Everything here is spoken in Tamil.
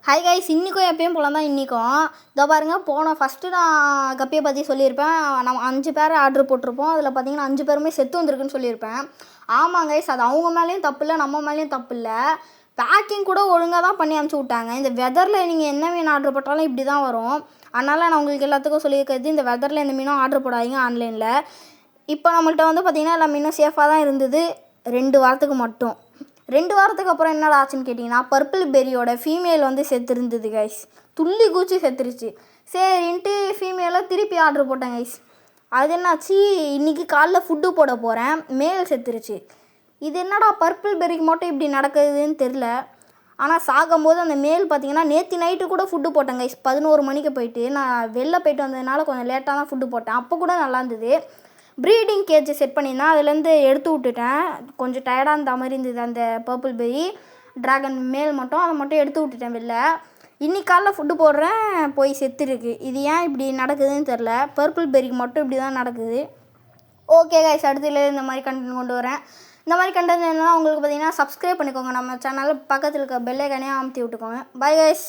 ஹாய் கைஸ், இன்றைக்கும் எப்பயும் போல தான் இன்றைக்கும். இதோ பாருங்கள், ஃபஸ்ட்டு நான் கப்பியை பற்றி சொல்லியிருப்பேன். நம்ம 5 பேர் ஆர்டர் போட்டிருப்போம். அதில் பார்த்தீங்கன்னா 5 பேருமே செத்து வந்திருக்குன்னு சொல்லியிருப்பேன். ஆமாம் கைஸ், அது அவங்க மேலேயும் தப்பு இல்லை, நம்ம மேலேயும் தப்பு இல்லை. பேக்கிங் கூட ஒழுங்காக தான் பண்ணி அனுப்பிச்சி விட்டாங்க. இந்த வெதரில் நீங்கள் என்ன மீன் ஆர்டர் போட்டாலும் இப்படி தான் வரும். அதனால் நான் உங்களுக்கு எல்லாத்துக்கும் சொல்லியிருக்கிறது, இந்த வெதரில் எந்த மீனும் ஆர்டர் போடாதீங்க ஆன்லைனில். இப்போ நம்மள்கிட்ட வந்து பார்த்திங்கன்னா எல்லா மீனும் சேஃபாக தான் இருந்தது 2 வாரத்துக்கு மட்டும். 2 வாரத்துக்கு அப்புறம் என்னடா ஆச்சுன்னு கேட்டிங்கன்னா, பர்பிள் பெரியோட ஃபீமேல் வந்து செத்துருந்தது கைஸ். துள்ளி குச்சி செத்துருச்சு. சரின்ட்டு ஃபீமேலை திருப்பி ஆர்டர் போட்டேன் கைஸ். அது என்னாச்சு, இன்றைக்கி காலைல ஃபுட்டு போட போகிறேன், மேல் செத்துருச்சு. இது என்னடா பர்பிள் பெரிக்கு மட்டும் இப்படி நடக்குதுன்னு தெரில. ஆனால் சாகும்போது அந்த மேல் பார்த்திங்கன்னா நேற்று நைட்டு கூட ஃபுட்டு போட்டேன் கைஸ். 11 மணிக்கு போயிட்டு நான் வெளில போயிட்டு வந்ததுனால கொஞ்சம் லேட்டாக தான் ஃபுட்டு போட்டேன். அப்போ கூட நல்லா இருந்தது. ப்ரீடிங் கேஜ் செட் பண்ணியிருந்தேன், அதுலேருந்து எடுத்து விட்டுட்டேன். கொஞ்சம் டயர்டாக இருந்த மாதிரி இருந்தது அந்த பர்பிள் பெரி ட்ராகன் மேல் மட்டும், அதை மட்டும் எடுத்து விட்டுட்டேன் வெளில. இன்றைக்கி காலைல ஃபுட்டு போடுறேன், போய் செத்துருக்கு. இது ஏன் இப்படி நடக்குதுன்னு தெரில. பர்பிள் பெரிக்கு மட்டும் இப்படி தான் நடக்குது. ஓகே கைஸ், அடுத்துல இந்த மாதிரி கண்டென்ட் கொண்டு வரேன். இந்த மாதிரி கண்டென்ட் என்னன்னா உங்களுக்கு பார்த்தீங்கன்னா சப்ஸ்கிரைப் பண்ணிக்கோங்க நம்ம சேனல், பக்கத்தில் இருக்க பெல் ஐகானையும் அமுத்தி விட்டுக்கோங்க. Bye guys.